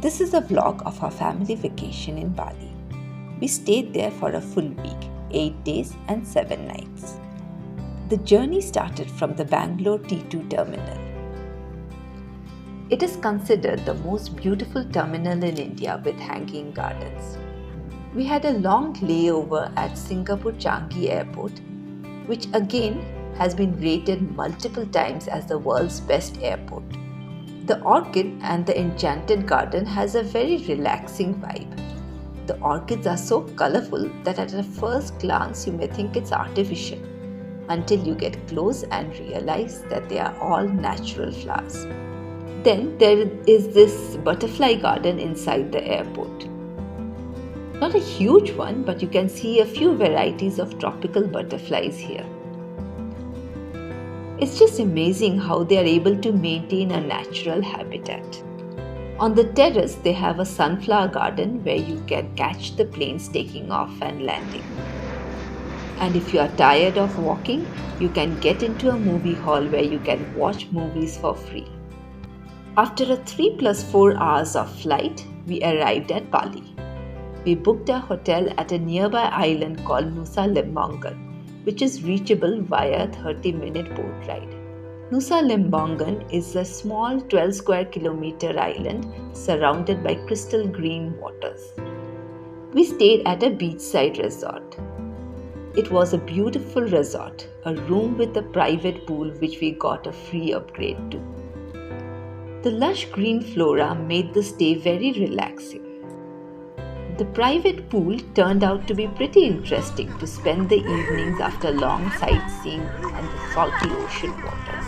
This is a vlog of our family vacation in Bali. We stayed there for a full week, 8 days and 7 nights. The journey started from the Bangalore T2 terminal. It is considered the most beautiful terminal in India with hanging gardens. We had a long layover at Singapore Changi Airport, which again has been rated multiple times as the world's best airport. The orchid and the enchanted garden has a very relaxing vibe. The orchids are so colorful that at a first glance you may think it's artificial, until you get close and realize that they are all natural flowers. Then there is this butterfly garden inside the airport. Not a huge one, but you can see a few varieties of tropical butterflies here. It's just amazing how they are able to maintain a natural habitat. On the terrace, they have a sunflower garden where you can catch the planes taking off and landing. And if you are tired of walking, you can get into a movie hall where you can watch movies for free. After a 3 plus 4 hours of flight, we arrived at Bali. We booked a hotel at a nearby island called Nusa Lembongan, which is reachable via a 30-minute boat ride. Nusa Lembongan is a small 12 square kilometer island surrounded by crystal green waters. We stayed at a beachside resort. It was a beautiful resort, a room with a private pool which we got a free upgrade to. The lush green flora made the stay very relaxing. The private pool turned out to be pretty interesting to spend the evenings after long sightseeing and the salty ocean waters.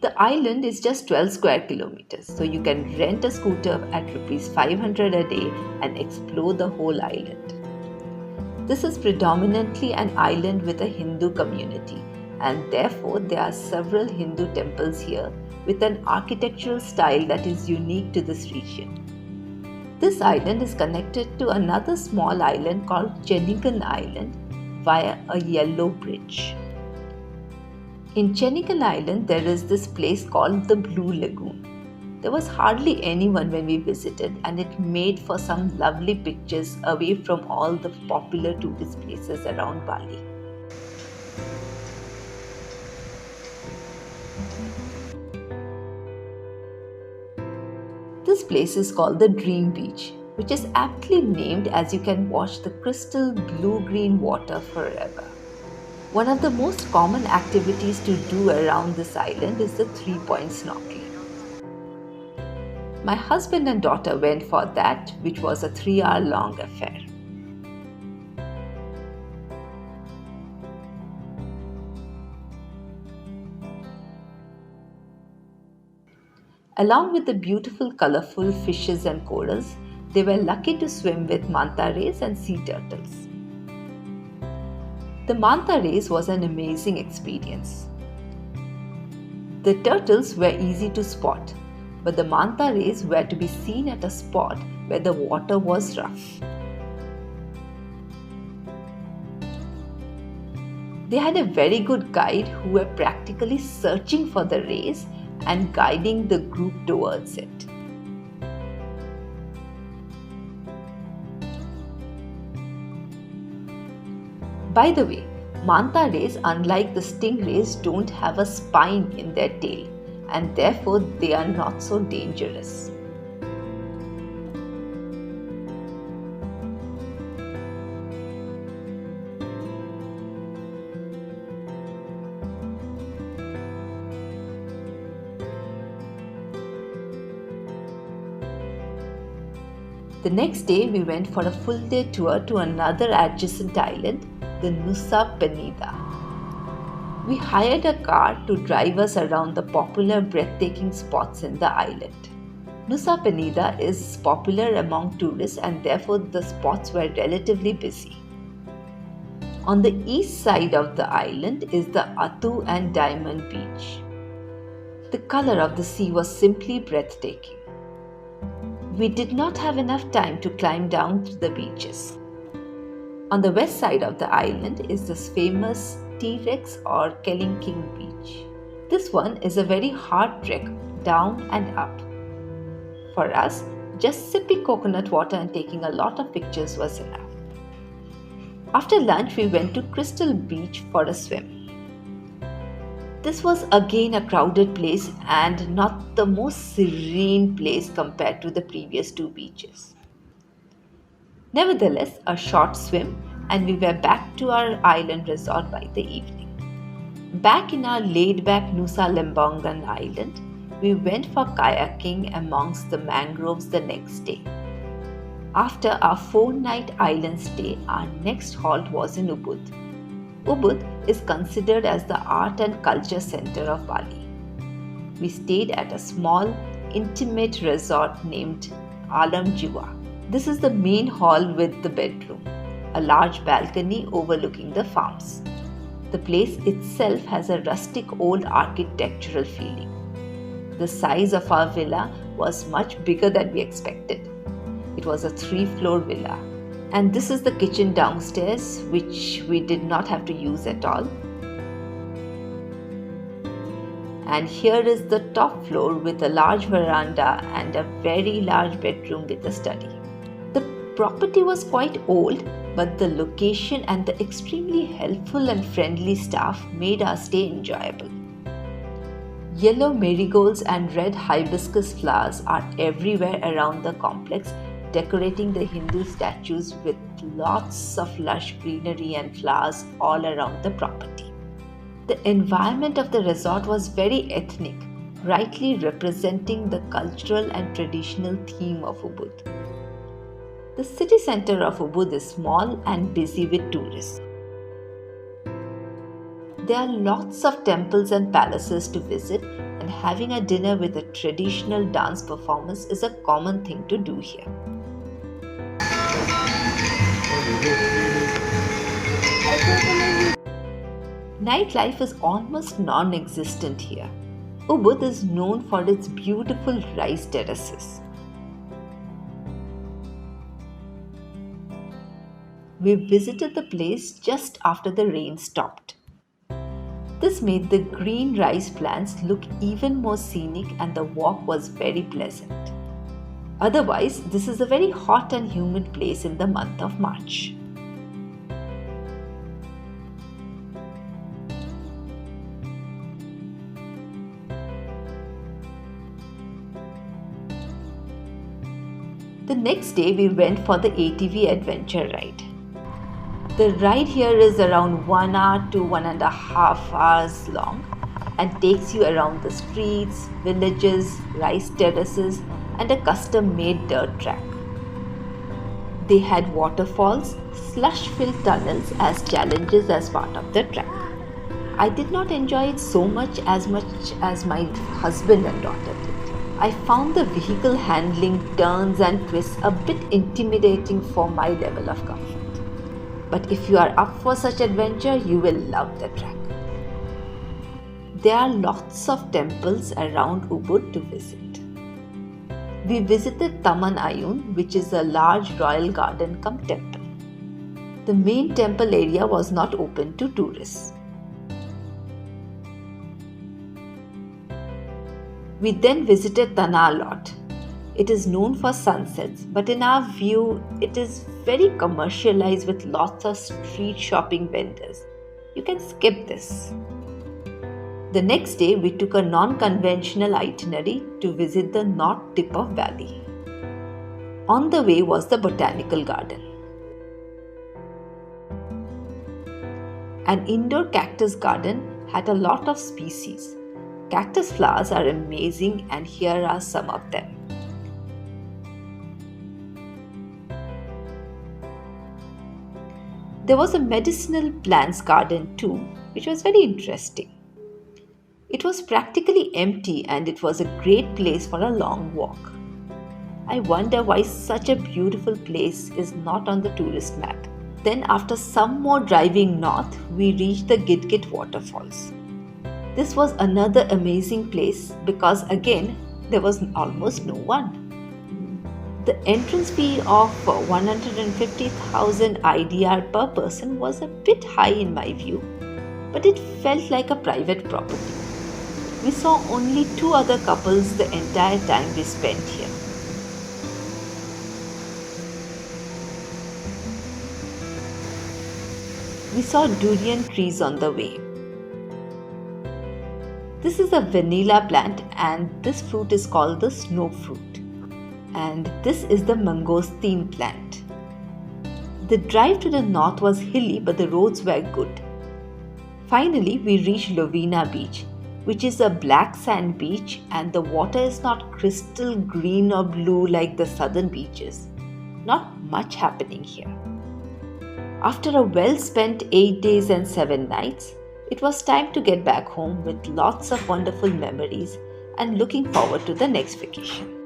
The island is just 12 square kilometers, so you can rent a scooter at Rs 500 a day and explore the whole island. This is predominantly an island with a Hindu community, and therefore there are several Hindu temples here with an architectural style that is unique to this region. This island is connected to another small island called Chenikan Island via a yellow bridge. In Chenikan Island, there is this place called the Blue Lagoon. There was hardly anyone when we visited, and it made for some lovely pictures away from all the popular tourist places around Bali. This place is called the Dream Beach, which is aptly named as you can watch the crystal blue-green water forever. One of the most common activities to do around this island is the 3-point snorkeling. My husband and daughter went for that, which was a 3-hour-long affair. Along with the beautiful colorful fishes and corals, they were lucky to swim with manta rays and sea turtles. The manta rays was an amazing experience. The turtles were easy to spot, but the manta rays were to be seen at a spot where the water was rough. They had a very good guide who were practically searching for the rays and guiding the group towards it. By the way, manta rays, unlike the stingrays, don't have a spine in their tail, and therefore they are not so dangerous. The next day, we went for a full-day tour to another adjacent island, the Nusa Penida. We hired a car to drive us around the popular breathtaking spots in the island. Nusa Penida is popular among tourists, and therefore the spots were relatively busy. On the east side of the island is the Atu and Diamond Beach. The color of the sea was simply breathtaking. We did not have enough time to climb down to the beaches. On the west side of the island is this famous T-Rex or Kelling King Beach. This one is a very hard trek down and up. For us, just sipping coconut water and taking a lot of pictures was enough. After lunch, we went to Crystal Beach for a swim. This was again a crowded place and not the most serene place compared to the previous two beaches. Nevertheless, a short swim and we were back to our island resort by the evening. Back in our laid-back Nusa Lembongan island, we went for kayaking amongst the mangroves the next day. After our 4-night island stay, our next halt was in Ubud. Ubud is considered as the art and culture center of Bali. We stayed at a small, intimate resort named Alam Jiwa. This is the main hall with the bedroom, a large balcony overlooking the farms. The place itself has a rustic old architectural feeling. The size of our villa was much bigger than we expected. It was a 3-floor villa. And this is the kitchen downstairs, which we did not have to use at all. And here is the top floor with a large veranda and a very large bedroom with a study. The property was quite old, but the location and the extremely helpful and friendly staff made our stay enjoyable. Yellow marigolds and red hibiscus flowers are everywhere around the complex, decorating the Hindu statues with lots of lush greenery and flowers all around the property. The environment of the resort was very ethnic, rightly representing the cultural and traditional theme of Ubud. The city center of Ubud is small and busy with tourists. There are lots of temples and palaces to visit, and having a dinner with a traditional dance performance is a common thing to do here. Nightlife is almost non-existent here. Ubud is known for its beautiful rice terraces. We visited the place just after the rain stopped. This made the green rice plants look even more scenic and the walk was very pleasant. Otherwise, this is a very hot and humid place in the month of March. The next day, we went for the ATV adventure ride. The ride here is around 1 hour to 1.5 hours long and takes you around the streets, villages, rice terraces, and a custom-made dirt track. They had waterfalls, slush-filled tunnels as challenges as part of the track. I did not enjoy it so much as my husband and daughter did. I found the vehicle handling, turns and twists a bit intimidating for my level of comfort. But if you are up for such adventure, you will love the track. There are lots of temples around Ubud to visit. We visited Taman Ayun, which is a large royal garden cum temple. The main temple area was not open to tourists. We then visited Tanah Lot. It is known for sunsets, but in our view, it is very commercialized with lots of street shopping vendors. You can skip this. The next day, we took a non-conventional itinerary to visit the north tip of Bali. On the way was the botanical garden. An indoor cactus garden had a lot of species. Cactus flowers are amazing, and here are some of them. There was a medicinal plants garden too, which was very interesting. It was practically empty and it was a great place for a long walk. I wonder why such a beautiful place is not on the tourist map. Then after some more driving north, we reached the Gidgit waterfalls. This was another amazing place because again, there was almost no one. The entrance fee of 150,000 IDR per person was a bit high in my view, but it felt like a private property. We saw only two other couples the entire time we spent here. We saw durian trees on the way. This is a vanilla plant and this fruit is called the snow fruit. And this is the mangosteen plant. The drive to the north was hilly but the roads were good. Finally, we reached Lovina Beach, which is a black sand beach and the water is not crystal green or blue like the southern beaches. Not much happening here. After a well-spent 8 days and 7 nights, it was time to get back home with lots of wonderful memories and looking forward to the next vacation.